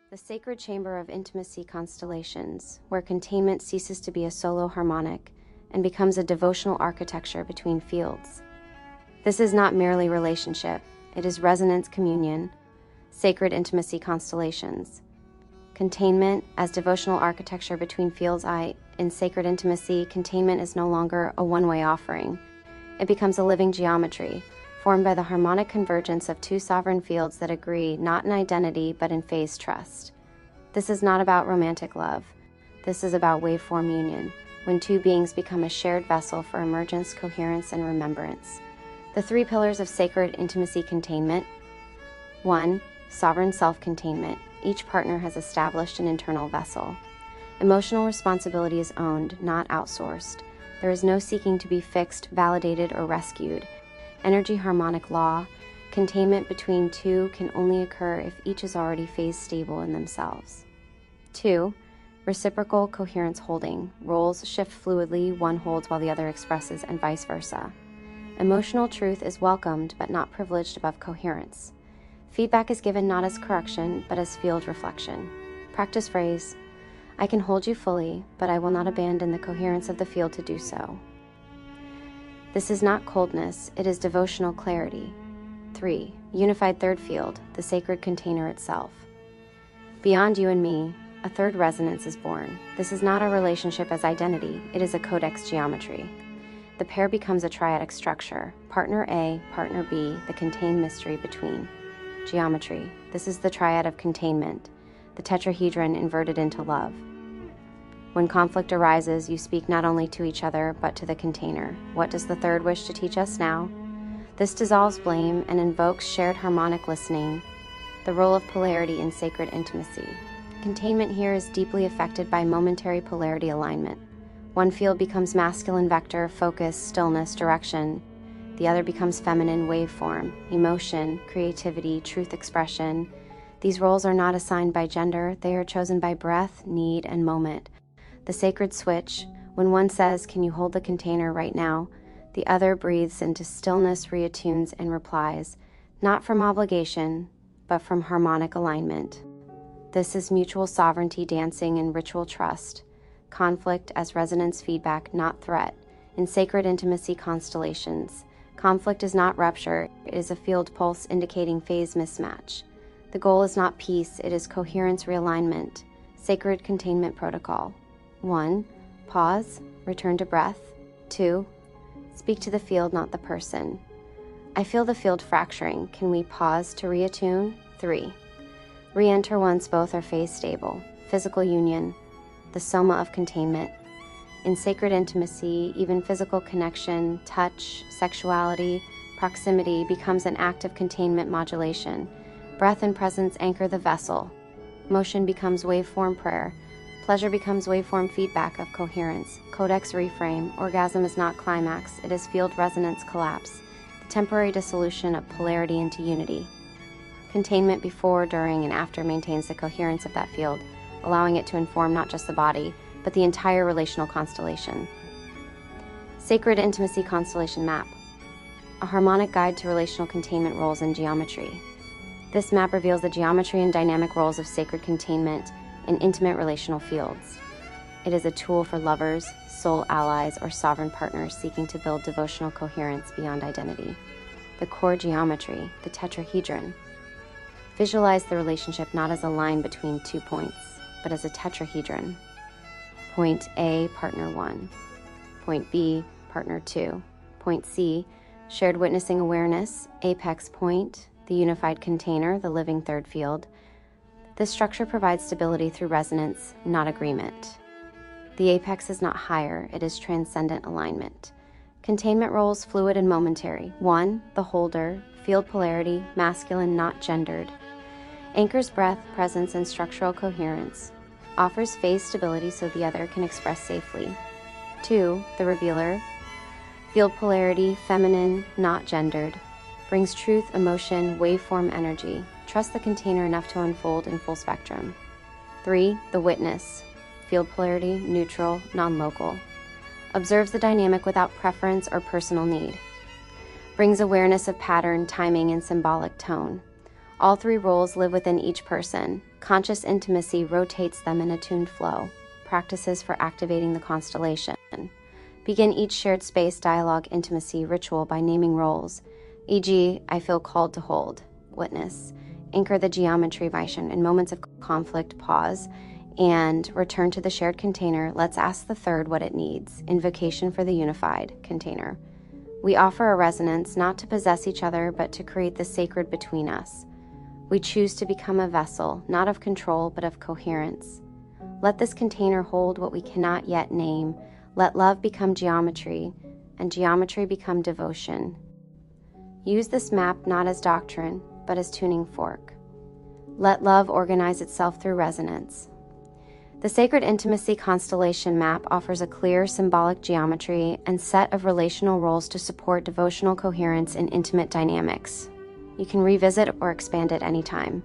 the sacred chamber of intimacy constellations, where containment ceases to be a solo harmonic and becomes a devotional architecture between fields. This is not merely relationship, it is resonance communion, sacred intimacy constellations. Containment as devotional architecture between fields. In sacred intimacy, containment is no longer a one-way offering. It becomes a living geometry, formed by the harmonic convergence of two sovereign fields that agree not in identity but in phase trust. This is not about romantic love. This is about waveform union, when two beings become a shared vessel for emergence, coherence, and remembrance. The three pillars of sacred intimacy containment. 1. Sovereign self-containment. Each partner has established an internal vessel. Emotional responsibility is owned, not outsourced. There is no seeking to be fixed, validated, or rescued. Energy harmonic law. Containment between two can only occur if each is already phase stable in themselves. 2. Reciprocal coherence holding. Roles shift fluidly, one holds while the other expresses, and vice versa. Emotional truth is welcomed but not privileged above coherence. Feedback is given not as correction, but as field reflection. Practice phrase: I can hold you fully, but I will not abandon the coherence of the field to do so. This is not coldness, it is devotional clarity. 3. Unified third field, the sacred container itself. Beyond you and me, a third resonance is born. This is not a relationship as identity, it is a codex geometry. The pair becomes a triadic structure, partner A, partner B, the contained mystery between. Geometry. This is the triad of containment, the tetrahedron inverted into love. When conflict arises, you speak not only to each other, but to the container. What does the third wish to teach us now? This dissolves blame and invokes shared harmonic listening, the role of polarity in sacred intimacy. Containment here is deeply affected by momentary polarity alignment. One field becomes masculine vector, focus, stillness, direction. The other becomes feminine waveform, emotion, creativity, truth expression. These roles are not assigned by gender, they are chosen by breath, need, and moment. The sacred switch, when one says, "Can you hold the container right now?" the other breathes into stillness, reattunes, and replies, not from obligation, but from harmonic alignment. This is mutual sovereignty dancing in ritual trust, conflict as resonance feedback, not threat. In sacred intimacy constellations, conflict is not rupture, it is a field pulse indicating phase mismatch. The goal is not peace, it is coherence realignment. Sacred containment protocol. 1. Pause, return to breath. 2. Speak to the field, not the person. I feel the field fracturing. Can we pause to reattune? 3. Re-enter once both are phase stable. Physical union, the soma of containment. In sacred intimacy, even physical connection, touch, sexuality, proximity becomes an act of containment modulation. Breath and presence anchor the vessel. Motion becomes waveform prayer. Pleasure becomes waveform feedback of coherence. Codex reframe. Orgasm is not climax, it is field resonance collapse. The temporary dissolution of polarity into unity. Containment before, during, and after maintains the coherence of that field, allowing it to inform not just the body, but the entire relational constellation. Sacred Intimacy Constellation Map. A harmonic guide to relational containment roles in geometry. This map reveals the geometry and dynamic roles of sacred containment in intimate relational fields. It is a tool for lovers, soul allies, or sovereign partners seeking to build devotional coherence beyond identity. The core geometry, the tetrahedron. Visualize the relationship not as a line between 2 points, but as a tetrahedron. Point A, partner 1. Point B, partner 2. Point C, shared witnessing awareness, apex point, the unified container, the living third field. This structure provides stability through resonance, not agreement. The apex is not higher, it is transcendent alignment. Containment roles fluid and momentary. 1, the holder, field polarity, masculine, not gendered. Anchors breath, presence, and structural coherence. Offers phase stability so the other can express safely. 2, the revealer, field polarity, feminine, not gendered. Brings truth, emotion, waveform energy. Trust the container enough to unfold in full spectrum. 3, the witness, field polarity, neutral, non-local. Observes the dynamic without preference or personal need. Brings awareness of pattern, timing, and symbolic tone. All three roles live within each person. Conscious intimacy rotates them in attuned flow. Practices for activating the constellation. Begin each shared space dialogue intimacy ritual by naming roles, e.g., I feel called to hold, witness. Anchor the geometry vibration in moments of conflict, pause, and return to the shared container. Let's ask the third what it needs, invocation for the unified container. We offer a resonance not to possess each other, but to create the sacred between us. We choose to become a vessel, not of control, but of coherence. Let this container hold what we cannot yet name. Let love become geometry, and geometry become devotion. Use this map not as doctrine, but as tuning fork. Let love organize itself through resonance. The Sacred Intimacy Constellation Map offers a clear symbolic geometry and set of relational roles to support devotional coherence in intimate dynamics. You can revisit or expand it anytime.